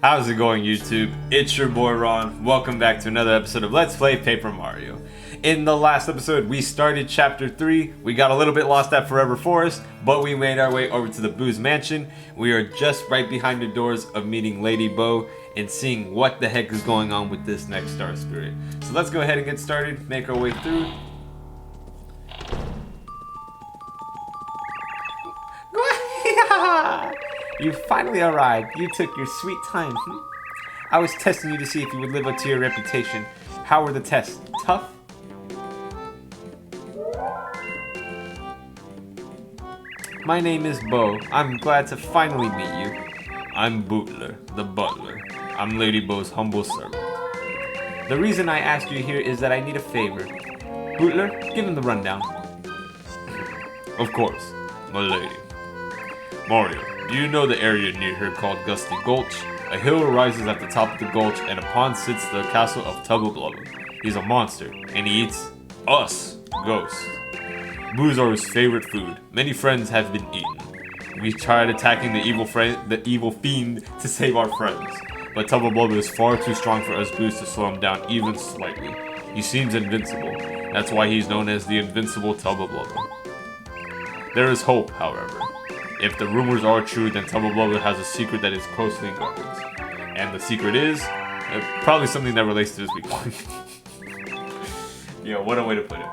How's it going, YouTube? It's your boy Ron. Welcome back to another episode of Let's Play Paper Mario. In the last episode, we started Chapter 3. We got a little bit lost at Forever Forest, but we made our way over to the Boo's Mansion. We are just right behind the doors of meeting Lady Bo and seeing what the heck is going on with this next Star Spirit. So let's go ahead and get started, make our way through. You finally arrived. You took your sweet time. I was testing you to see if you would live up to your reputation. How were the tests? Tough? My name is Bo. I'm glad to finally meet you. I'm Bootler, the butler. I'm Lady Bo's humble servant. The reason I asked you here is that I need a favor. Bootler, give him the rundown. Of course, my lady. Mario, do you know the area near here called Gusty Gulch? A hill rises at the top of the gulch, and upon sits the castle of Tubba Blubba. He's a monster, and he eats us, ghosts. Boos are his favorite food. Many friends have been eaten. We tried attacking the evil fiend to save our friends, but Tubba Blubba is far too strong for us Boos to slow him down even slightly. He seems invincible. That's why he's known as the invincible Tubba Blubba. There is hope, however. If the rumors are true, then Tubba Blubba has a secret that is closely guarded. And the secret is probably something that relates to this week. Yo, what a way to put it.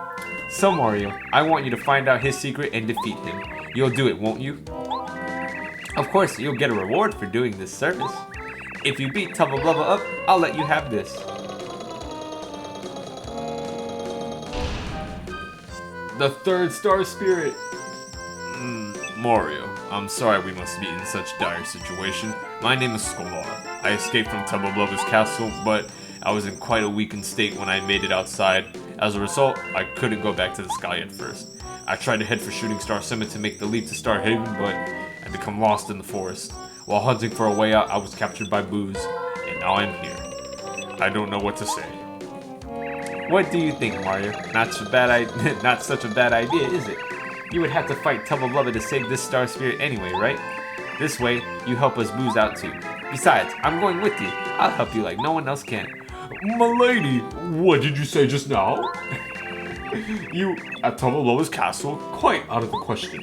So Mario, I want you to find out his secret and defeat him. You'll do it, won't you? Of course, you'll get a reward for doing this service. If you beat Tubba Blubba up, I'll let you have this. The third Star Spirit. Mario, I'm sorry we must be in such dire situation. My name is Skolar. I escaped from Tubba Blubba's castle, but I was in quite a weakened state when I made it outside. As a result, I couldn't go back to the sky at first. I tried to head for Shooting Star Summit to make the leap to Star Haven, but I become lost in the forest. While hunting for a way out, I was captured by Boos, and now I'm here. I don't know what to say. What do you think, Mario? Not such a bad idea, is it? You would have to fight Tubba Blubba to save this Star Spirit anyway, right? This way, you help us Boos out too. Besides, I'm going with you. I'll help you like no one else can. My lady, what did you say just now? You at Tubba Blubba's castle? Quite out of the question.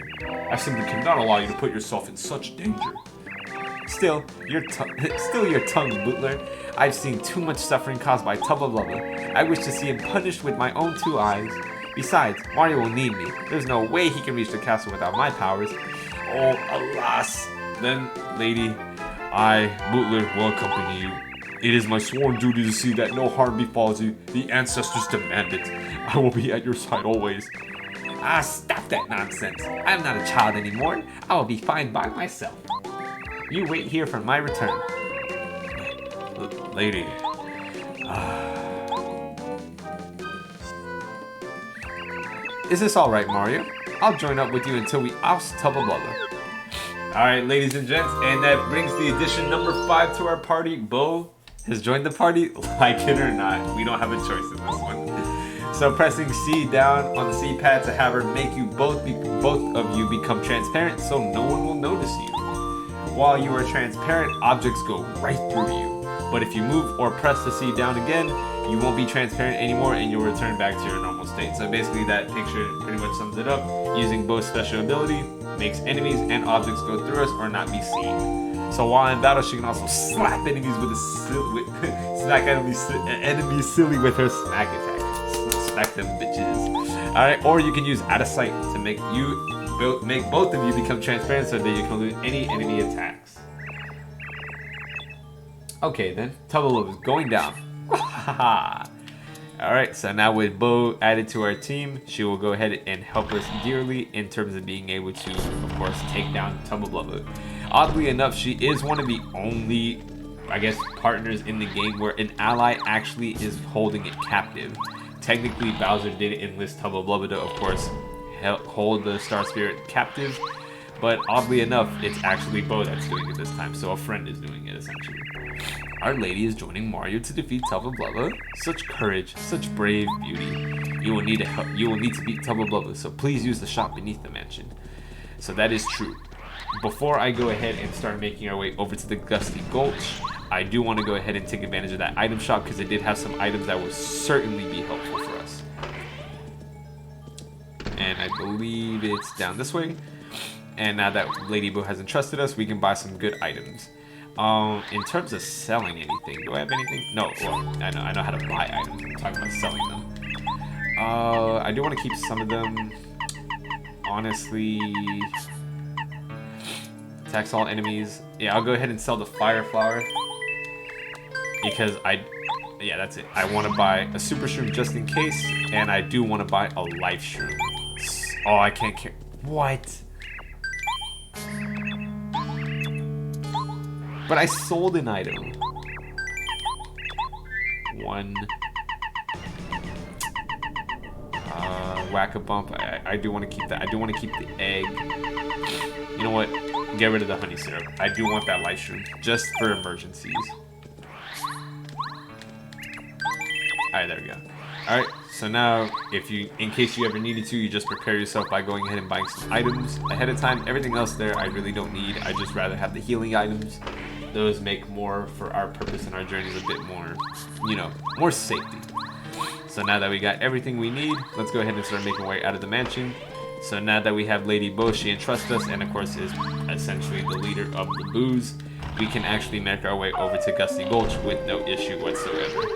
I simply cannot allow you to put yourself in such danger. Still your tongue, Bootler. I've seen too much suffering caused by Tubba Blubba. I wish to see him punished with my own two eyes. Besides, Mario will need me. There's no way he can reach the castle without my powers. Oh, alas. Then, lady, I, Bootler, will accompany you. It is my sworn duty to see that no harm befalls you. The ancestors demand it. I will be at your side always. Ah, stop that nonsense. I'm not a child anymore. I will be fine by myself. You wait here for my return. Lady. Is this alright, Mario? I'll join up with you until we oust Tubba Blubba. Alright, ladies and gents, and that brings the addition number 5 to our party. Bo has joined the party, like it or not. We don't have a choice in this one. So pressing C down on the C pad to have her make you both of you become transparent so no one will notice you. While you are transparent, objects go right through you. But if you move or press the C down again, you won't be transparent anymore and you'll return back to your normal state. So basically that picture pretty much sums it up. Using Bo's special ability makes enemies and objects go through us or not be seen. So while in battle, she can also slap enemies with smack enemies silly with her smack attack. Smack them bitches. Alright, or you can use out of sight to make both of you become transparent so that you can lose any enemy attacks. Okay then, Tubba Blubba is going down. Alright, so now with Bo added to our team, she will go ahead and help us dearly in terms of being able to, of course, take down Tubba Blubba. Oddly enough, she is one of the only, I guess, partners in the game where an ally actually is holding it captive. Technically, Bowser did enlist Tubba Blubba to, of course, hold the Star Spirit captive, but oddly enough, it's actually Bo that's doing it this time, so a friend is doing it essentially. Our lady is joining Mario to defeat Tubba Blubba. Such courage, such brave beauty. You will need to beat Tubba Blubba, so please use the shop beneath the mansion. So that is true. Before I go ahead and start making our way over to the Gusty Gulch, I do want to go ahead and take advantage of that item shop because it did have some items that would certainly be helpful for us. And I believe it's down this way. And now that Lady Bo has entrusted us, we can buy some good items. In terms of selling anything, do I have anything? No, well, I know how to buy items. I'm talking about selling them. I do want to keep some of them. Honestly, attacks all enemies. Yeah, I'll go ahead and sell the fire flower because yeah, that's it. I want to buy a super shroom just in case, and I do want to buy a life shroom. Oh, I can't care. What? But I sold an item. One. Whack-a-bump. I do want to keep that. I do want to keep the egg. You know what? Get rid of the honey syrup. I do want that life shroom just for emergencies. Alright, there we go. Alright, so now, in case you ever needed to, you just prepare yourself by going ahead and buying some items ahead of time. Everything else there, I really don't need. I just rather have the healing items. Those make more for our purpose and our journeys a bit more, you know, more safety. So now that we got everything we need, let's go ahead and start making our way out of the mansion. So now that we have Lady Bo, she entrusts us, and of course is essentially the leader of the booze, we can actually make our way over to Gusty Gulch with no issue whatsoever.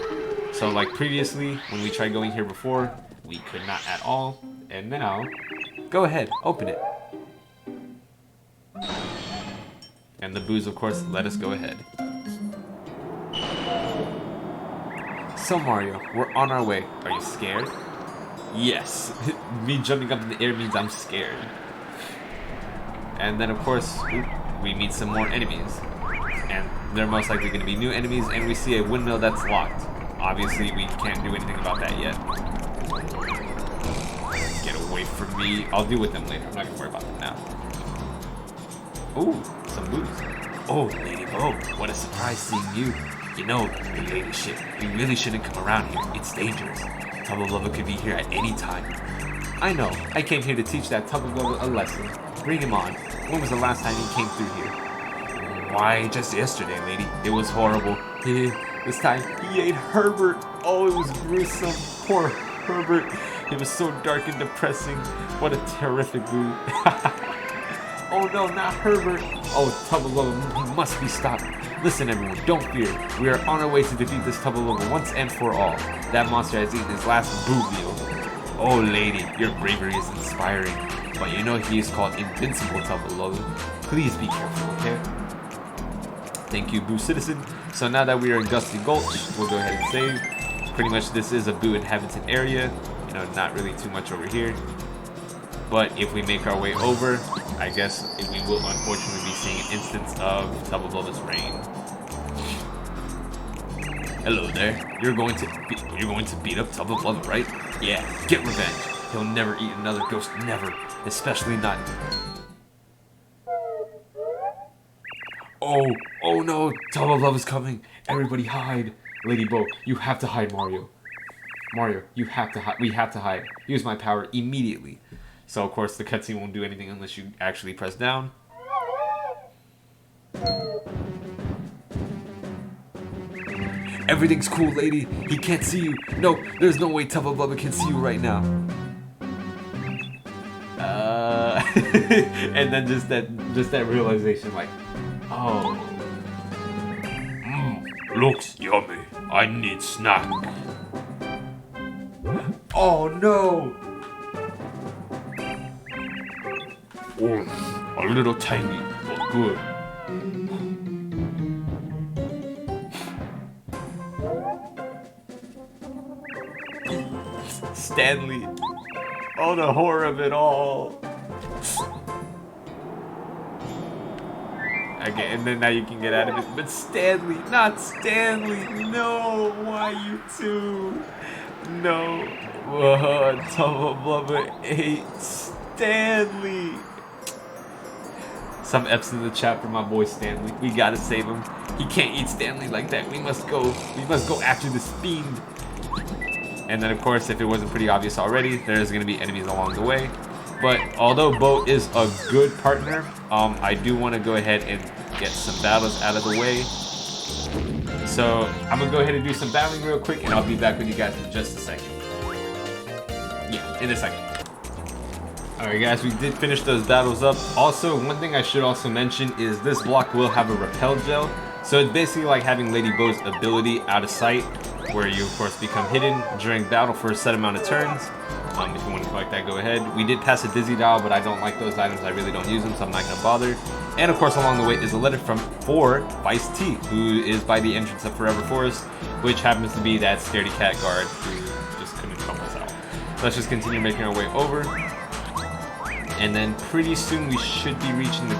So like previously, when we tried going here before, we could not at all. And now, go ahead, open it. And the booze, of course, let us go ahead. So Mario, we're on our way. Are you scared? Yes. Me jumping up in the air means I'm scared. And then, of course, we meet some more enemies. And they're most likely going to be new enemies, and we see a windmill that's locked. Obviously, we can't do anything about that yet. Get away from me. I'll deal with them later. I'm not going to worry about them now. Ooh, some booze. Oh, Lady Bo, what a surprise seeing you. You know, your ladyship, we really shouldn't come around here. It's dangerous. Tubba Blubba could be here at any time. I know. I came here to teach that Tubba Blubba a lesson. Bring him on. When was the last time he came through here? Why, just yesterday, lady. It was horrible. This time, he ate Herbert. Oh, it was gruesome. Poor Herbert. It was so dark and depressing. What a terrific mood. Oh no, not Herbert. Oh, Tubba Blubba, he must be stopped. Listen everyone, don't fear. We are on our way to defeat this Tubba Blubba once and for all. That monster has eaten his last boo meal. Oh lady, your bravery is inspiring. But you know he is called Invincible Tubba Blubba. Please be careful, okay? Thank you, Boo Citizen. So now that we are in Gusty Gulch, we'll go ahead and save. Pretty much this is a Boo inhabited area. You know, not really too much over here. But if we make our way over, I guess we will unfortunately be seeing an instance of Tubba Blubba's reign. Hello there. You're going to beat up Tubba Blubba, right? Yeah, get revenge. He'll never eat another ghost, never. Especially not. Oh no, Tubba Blubba's coming. Everybody hide. Lady Bo, you have to hide Mario. Mario, you have to hide. We have to hide. Use my power immediately. So, of course, the cutscene won't do anything unless you actually press down. Everything's cool, lady. He can't see you. No, there's no way Tubba Blubba can see you right now. And then just that realization, like, oh. Looks yummy. I need snack. Oh no! Oh, a little tiny, but good. Stanley. Oh, the horror of it all. Okay, and then now you can get out of it. But Stanley, not Stanley. No, why you two? No. Tubba Blubba ate Stanley. Some F's in the chat for my boy Stanley. We gotta save him. He can't eat Stanley like that. We must go after this fiend. And then, of course, if it wasn't pretty obvious already, there's going to be enemies along the way. But although Bo is a good partner, I do want to go ahead and get some battles out of the way. So I'm gonna go ahead and do some battling real quick, and I'll be back with you guys in just a second. Yeah, in a second. Alright guys, we did finish those battles up. Also, one thing I should also mention is this block will have a repel gel. So it's basically like having Lady Bo's ability out of sight, where you of course become hidden during battle for a set amount of turns. If you want to collect that, go ahead. We did pass a Dizzy Dial, but I don't like those items. I really don't use them, so I'm not going to bother. And of course, along the way is a letter from Vice T, who is by the entrance of Forever Forest, which happens to be that scaredy cat guard who just couldn't help us out. So let's just continue making our way over. And then pretty soon we should be reaching the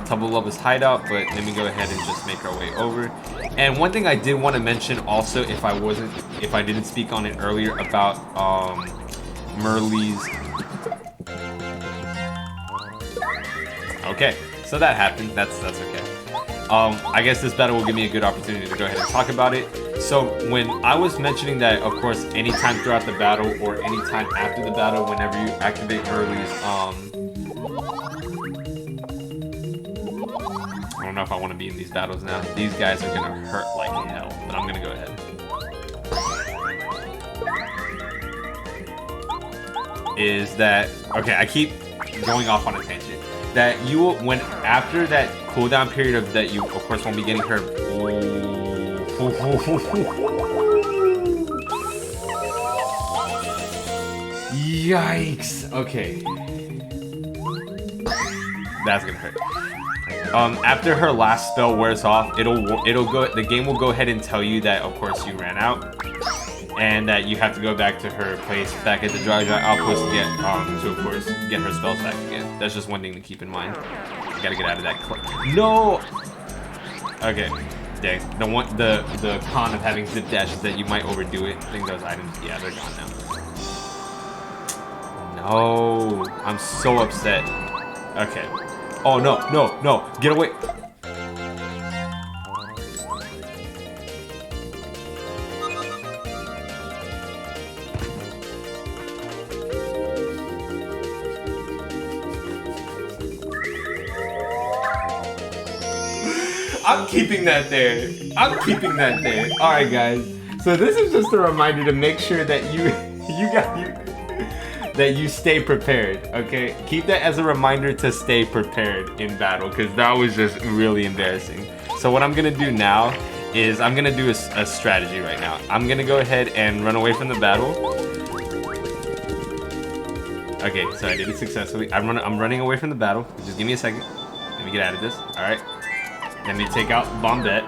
Tubba Blubba's hideout, but let me go ahead and just make our way over. And one thing I did want to mention also, if I didn't speak on it earlier, about Merle's. Okay, so that happened. That's okay. I guess this battle will give me a good opportunity to go ahead and talk about it. So when I was mentioning that, of course, anytime throughout the battle or anytime after the battle, whenever you activate Merle's, I don't know if I want to be in these battles now. These guys are gonna hurt like hell, but I'm gonna go ahead. Is that okay? I keep going off on a tangent. That you will, when after that cooldown period of that, you of course won't be getting hurt. Yikes! Okay, that's gonna hurt. After her last spell wears off, the game will go ahead and tell you that of course you ran out, and that you have to go back to her place back at the dry outpost to get of course get her spells back again. That's just one thing to keep in mind. You gotta get out of that. No. Okay. Dang. The con of having zip dash is that you might overdo it. I think those items, yeah, they're gone now. No, I'm so upset. Okay. Oh no, no, no! Get away! I'm keeping that there. I'm keeping that there. All right, guys. So this is just a reminder to make sure that that you stay prepared, okay? Keep that as a reminder to stay prepared in battle, because that was just really embarrassing. So what I'm gonna do now is I'm gonna do a strategy right now. I'm gonna go ahead and run away from the battle. Okay, so I did it successfully. I'm running away from the battle. Just give me a second. Let me get out of this. All right. Let me take out Bombette.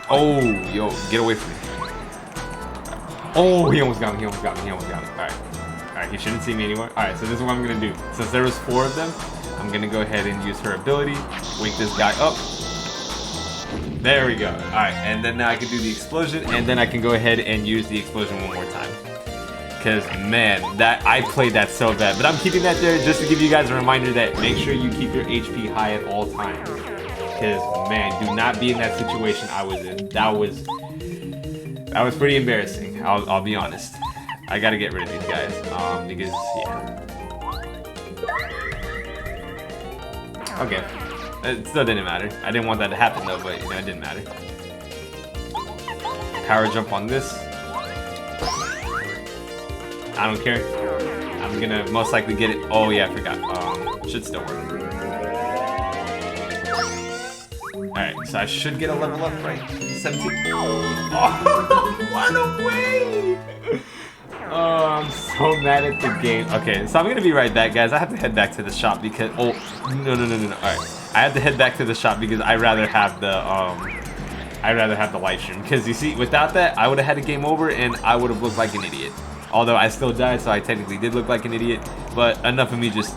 Oh, yo, get away from me. Oh, he almost got me, he almost got me, he almost got me. Alright, he shouldn't see me anymore. Alright, so this is what I'm gonna do. Since there was 4 of them, I'm gonna go ahead and use her ability. Wake this guy up. There we go. Alright, and then now I can do the explosion, and then I can go ahead and use the explosion one more time. Because, man, I played that so bad. But I'm keeping that there just to give you guys a reminder that make sure you keep your HP high at all times. Because, man, do not be in that situation I was in. That was pretty embarrassing. I'll be honest. I gotta get rid of these guys. Because, yeah. Okay. It still didn't matter. I didn't want that to happen though, but, you know, it didn't matter. Power jump on this. I don't care. I'm gonna most likely get it. Oh yeah, I forgot. Should still work. Alright, so I should get a level up, right? 17. Oh, what a way! Oh, I'm so mad at the game. Okay, so I'm gonna be right back, guys. I have to head back to the shop because no. Alright. I have to head back to the shop because I'd rather have the live stream. Because you see, without that, I would have had a game over and I would have looked like an idiot. Although I still died, so I technically did look like an idiot. But enough of me just,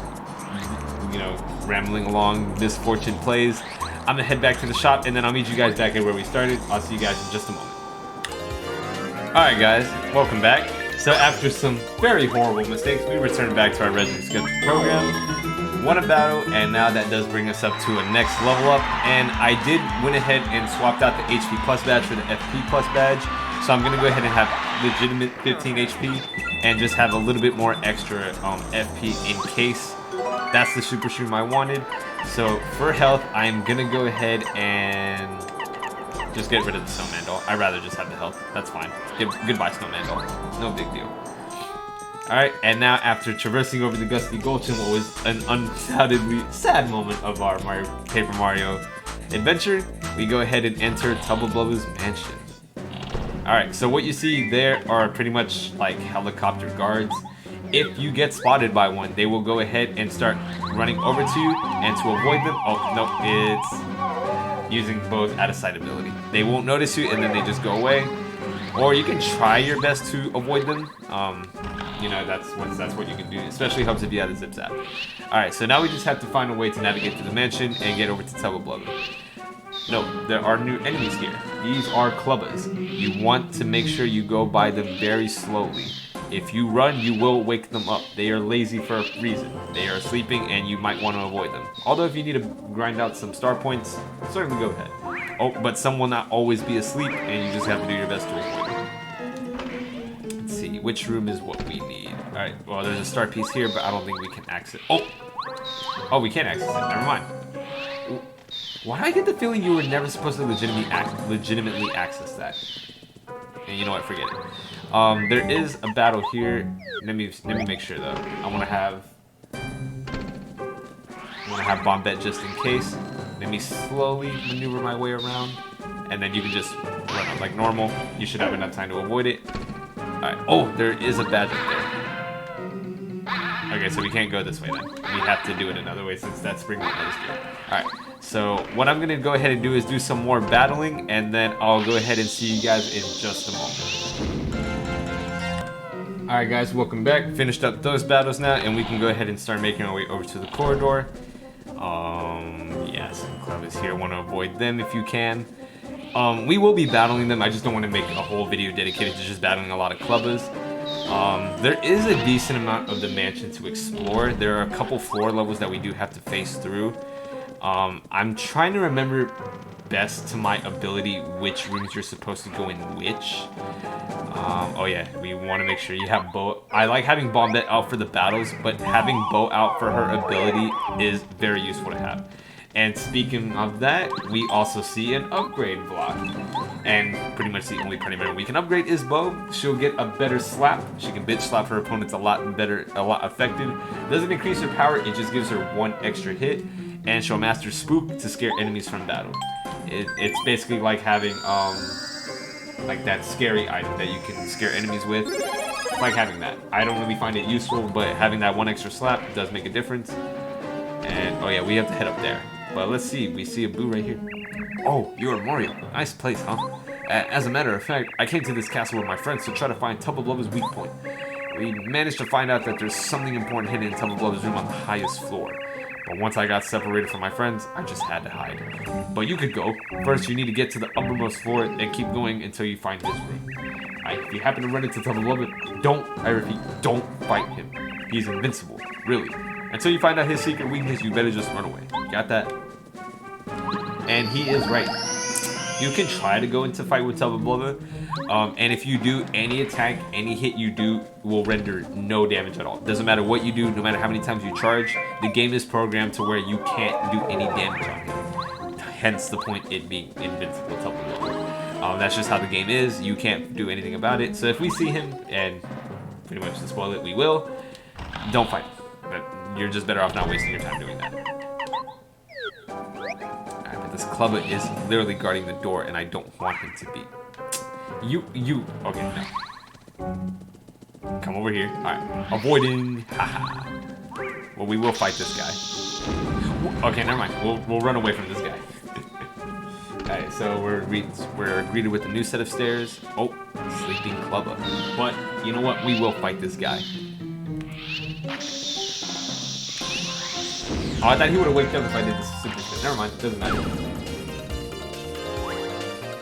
you know, rambling along misfortune plays. I'm gonna head back to the shop and then I'll meet you guys back at where we started. I'll see you guys in just a moment. Alright guys, welcome back. So after some very horrible mistakes, we returned back to our Resident Schedule program. Won a battle, and now that does bring us up to a next level up. And I did went ahead and swapped out the HP plus badge for the FP plus badge. So I'm gonna go ahead and have legitimate 15 HP and just have a little bit more extra FP in case. That's the super shroom I wanted. So for health, I'm gonna go ahead and just get rid of the snowman doll. I'd rather just have the health. That's fine. Goodbye, snowman doll. No big deal. Alright, and now after traversing over the Gusty Gulch in what was an undoubtedly sad moment of our Paper Mario adventure, we go ahead and enter Tubba Blubba's mansion. Alright, so what you see there are pretty much like helicopter guards. If you get spotted by one, they will go ahead and start running over to you, and to avoid them, oh no, it's using both out of sight ability. They won't notice you and then they just go away. Or you can try your best to avoid them. You know, that's what you can do. Especially helps if you have the zip zap. Alright, so now we just have to find a way to navigate to the mansion and get over to Tubba Blubba. No, there are new enemies here. These are Clubbas. You want to make sure you go by them very slowly. If you run, you will wake them up. They are lazy for a reason. They are sleeping and you might want to avoid them. Although if you need to grind out some star points, certainly go ahead. Oh, but some will not always be asleep and you just have to do your best to avoid them. Let's see, which room is what we need? Alright, well there's a star piece here, but I don't think we can access it. Oh, we can't access it, never mind. Why do I get the feeling you were never supposed to legitimately access that? And you know what, forget it. There is a battle here. Let me make sure though. I want to have Bombette just in case. Let me slowly maneuver my way around, and then you can just run up like normal. You should have enough time to avoid it. Alright. Oh, there is a badge up there. Okay, so we can't go this way then. We have to do it another way since that spring one is good. Alright. So what I'm gonna go ahead and do is do some more battling, and then I'll go ahead and see you guys in just a moment. Alright guys, welcome back. Finished up those battles now, and we can go ahead and start making our way over to the corridor. Yeah, some Clubbas here. Want to avoid them if you can. We will be battling them. I just don't want to make a whole video dedicated to just battling a lot of Clubbas. There is a decent amount of the mansion to explore. There are a couple floor levels that we do have to face through. I'm trying to remember best to my ability which rooms you're supposed to go in which. Oh yeah, we want to make sure you have Bo. I like having Bombette out for the battles, but having Bo out for her ability is very useful to have. And speaking of that, we also see an upgrade block. And pretty much the only party member we can upgrade is Bo. She'll get a better slap. She can bitch slap her opponents a lot better, a lot effective. Doesn't increase her power, it just gives her one extra hit. And she'll master Spook to scare enemies from battle. It's basically like having like that scary item that you can scare enemies with. It's like having that. I don't really find it useful, but having that one extra slap does make a difference. And oh yeah, we have to head up there. But let's see, we see a Boo right here. Oh, you're Mario. Nice place, huh? As a matter of fact, I came to this castle with my friends to try to find Tubba Blubba's weak point. We managed to find out that there's something important hidden in Tubba Blubba's room on the highest floor. But once I got separated from my friends, I just had to hide. But you could go. First, you need to get to the uppermost floor and keep going until you find his room. If you happen to run into Tubba Blubba, I repeat, don't fight him. He's invincible, really. Until you find out his secret weakness, you better just run away. Got that? And he is right. You can try to go into fight with Tubba Blubba, and if you do, any attack, any hit you do will render no damage at all. Doesn't matter what you do, no matter how many times you charge, the game is programmed to where you can't do any damage on him. Hence the point it being invincible Tubba Blubba. That's just how the game is. You can't do anything about it. So if we see him, and pretty much to spoil it, we will, don't fight him. You're just better off not wasting your time doing that. Alright, but this Clubba is literally guarding the door, and I don't want him to be. Okay, no. Come over here. Alright, avoiding. Haha. Well, we will fight this guy. Okay, never mind. We'll run away from this guy. Alright, so we're greeted with a new set of stairs. Oh, sleeping Clubba. But you know what? We will fight this guy. Oh, I thought he would have waked up if I did this super shit. Never mind, doesn't matter.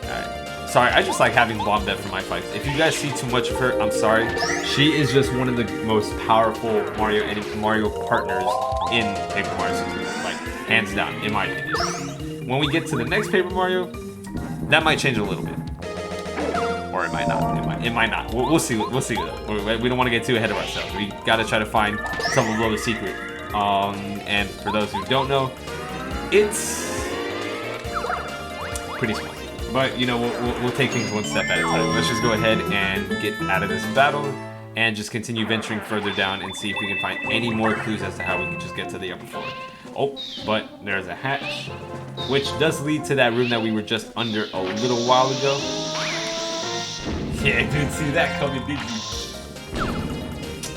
Alright. Sorry, I just like having Bombette for my fights. If you guys see too much of her, I'm sorry. She is just one of the most powerful Mario partners in Paper Mario 64. Like, hands down, in my opinion. When we get to the next Paper Mario, that might change a little bit. Or it might not. It might not. We'll see. We'll see. We don't want to get too ahead of ourselves. We gotta try to find Tubba Blubba's secret. And for those who don't know, It's pretty small. But, you know, we'll take things one step at a time. Let's just go ahead and get out of this battle and just continue venturing further down and see if we can find any more clues as to how we can just get to the upper floor. Oh, but there's a hatch, which does lead to that room that we were just under a little while ago. Yeah, I didn't see that coming, did you?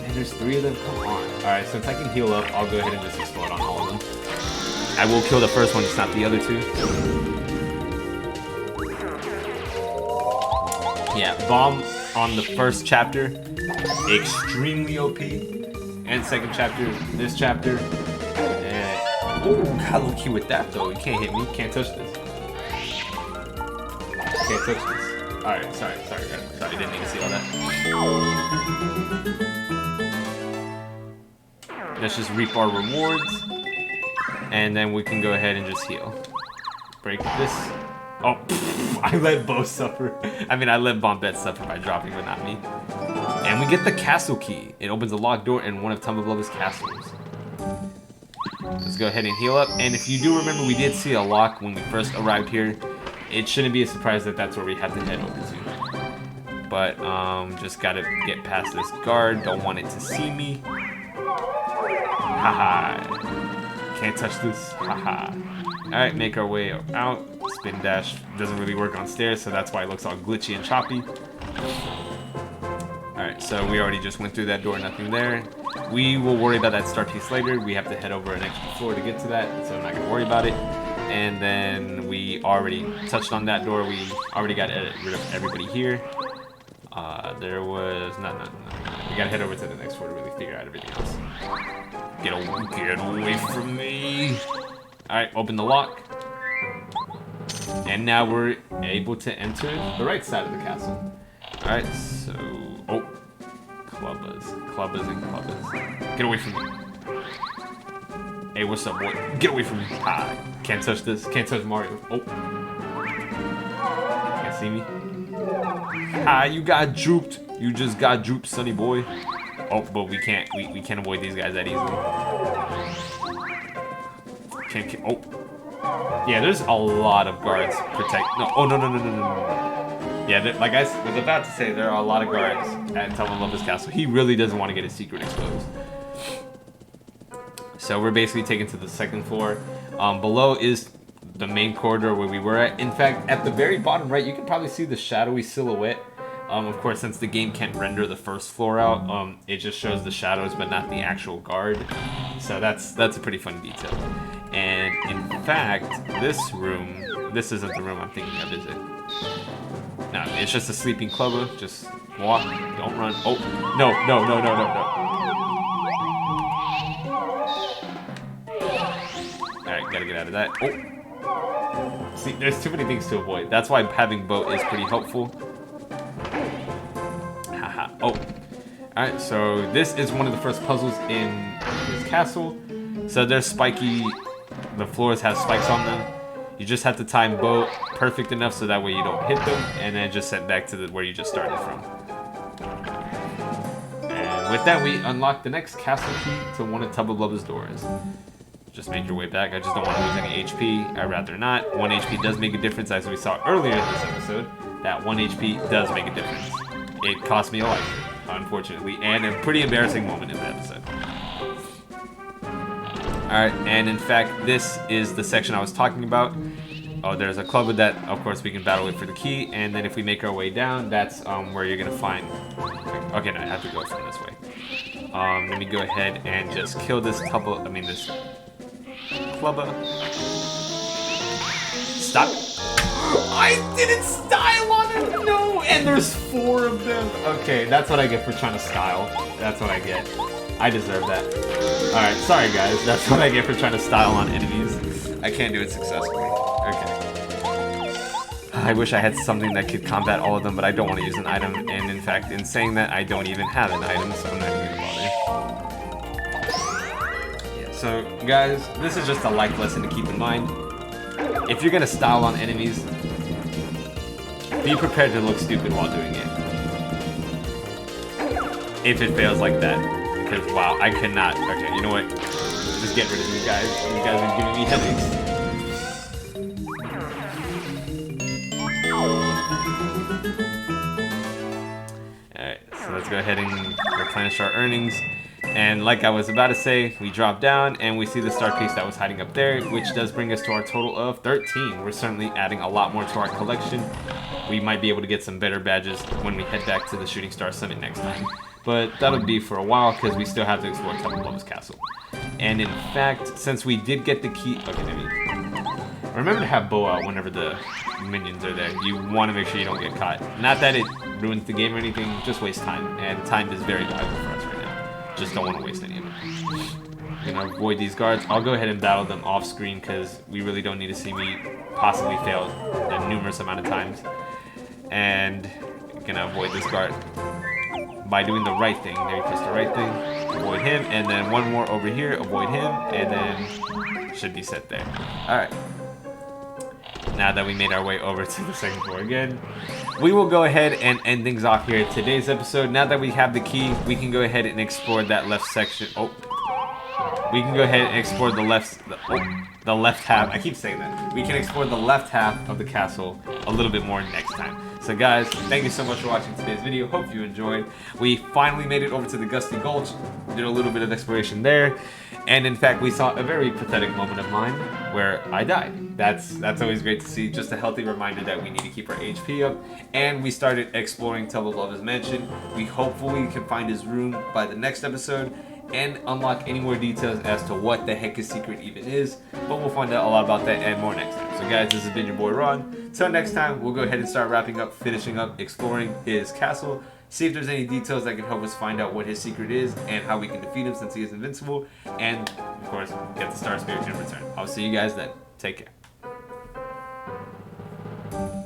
And there's 3 of them, come on. Alright, since I can heal up, I'll go ahead and just explode on all of them. I will kill the first one, just not the other 2. Yeah, bomb on the first chapter, extremely OP. And second chapter, this chapter. Oh, got lucky with that though. You can't hit me, can't touch this. Can't touch this. Alright, sorry, didn't need to see all that. Let's just reap our rewards. And then we can go ahead and just heal. Break this. Oh, pff, I let Bo suffer. I mean, I let Bombette suffer by dropping, but not me. And we get the castle key. It opens a locked door in one of Tubba Blubba's castles. Let's go ahead and heal up. And if you do remember, we did see a lock when we first arrived here. It shouldn't be a surprise that that's where we have to head over to. But, just gotta get past this guard. Don't want it to see me. Haha. Can't touch this. Haha. Alright, make our way out. Spin dash doesn't really work on stairs, so that's why it looks all glitchy and choppy. Alright, so we already just went through that door, nothing there. We will worry about that star piece later. We have to head over an extra floor to get to that, so I'm not going to worry about it. And then we already touched on that door. We already got rid of everybody here. There was... No. We got to head over to the next floor to really figure out everything else. Get away from me. Alright, open the lock. And now we're able to enter the right side of the castle. Alright, so... Oh. Clubbers. Get away from me. Hey, what's up, boy? Get away from me. Ah, can't touch this. Can't touch Mario. Oh. Can't see me. Ah, you got duped. You just got duped, sonny boy. Oh, but we can't. We can't avoid these guys that easily. Can't. Oh. Yeah, there's a lot of guards protect. No. Oh, no. Yeah, like I was about to say, there are a lot of guards at Tubba Blubba's castle. He really doesn't want to get his secret exposed. So we're basically taken to the second floor. Below is the main corridor where we were at. In fact, at the very bottom right, you can probably see the shadowy silhouette. Of course, since the game can't render the first floor out, it just shows the shadows but not the actual guard. So that's a pretty fun detail. And in fact, this isn't the room I'm thinking of, is it? No, it's just a sleeping clubber. Just walk, don't run. Oh, no. Alright, gotta get out of that. Oh. See, there's too many things to avoid. That's why having boat is pretty helpful. Haha. Oh. Alright, so this is one of the first puzzles in this castle. So there's spiky... The floors have spikes on them. You just have to time boat perfect enough so that way you don't hit them, and then just send back to where you just started from. And with that, we unlock the next castle key to one of Tubba Blubba's doors. Just make your way back. I just don't want to lose any HP. I'd rather not. 1 HP does make a difference, as we saw earlier in this episode. That 1 HP does make a difference. It cost me a life, unfortunately, and a pretty embarrassing moment in the episode. Alright, and in fact, this is the section I was talking about. Oh, there's a club with that, of course, we can battle it for the key, and then if we make our way down, that's where you're gonna find... Okay, no, I have to go from this way. Let me go ahead and just kill this this clubber. Stop! I didn't style on it! No! And there's 4 of them! Okay, that's what I get for trying to style. That's what I get. I deserve that. Alright, sorry guys. That's what I get for trying to style on enemies. I can't do it successfully. Okay. I wish I had something that could combat all of them, but I don't want to use an item. And in fact, in saying that, I don't even have an item, so I'm not even going to bother. Yeah, so guys, this is just a life lesson to keep in mind. If you're going to style on enemies, be prepared to look stupid while doing it. If it fails like that. Because, wow, I cannot. Okay, you know what? Just get rid of you guys. You guys are giving me headaches. let's go ahead and replenish our earnings. And like I was about to say, we drop down and we see the star piece that was hiding up there, which does bring us to our total of 13. We're certainly adding a lot more to our collection. We might be able to get some better badges when we head back to the Shooting Star Summit next time. But that'll be for a while because we still have to explore Tubba Blubba's castle. And in fact, since we did get the key... Okay, remember to have Bo out whenever the minions are there. You want to make sure you don't get caught. Not that it ruins the game or anything, just waste time. And time is very valuable for us right now. Just don't want to waste any of it. Gonna avoid these guards. I'll go ahead and battle them off screen because we really don't need to see me possibly fail a numerous amount of times. And gonna avoid this guard by doing the right thing. There you press the right thing. Avoid him, and then one more over here. Avoid him, and then should be set there. All right. Now that we made our way over to the second floor again, we will go ahead and end things off here in today's episode. Now that we have the key, we can go ahead and explore that left section. Oh, we can go ahead and explore the left half. I keep saying that. We can explore the left half of the castle a little bit more next time. So guys, thank you so much for watching today's video. Hope you enjoyed. We finally made it over to the Gusty Gulch. Did a little bit of exploration there. And in fact, we saw a very pathetic moment of mine where I died. That's always great to see. Just a healthy reminder that we need to keep our HP up. And we started exploring Tubba Blubba's mansion. We hopefully can find his room by the next episode and unlock any more details as to what the heck his secret even is. But we'll find out a lot about that and more next time. So guys, this has been your boy Ron. Till next time, we'll go ahead and start wrapping up, finishing up, exploring his castle. See if there's any details that can help us find out what his secret is and how we can defeat him since he is invincible. And, of course, get the Star Spirit in return. I'll see you guys then. Take care.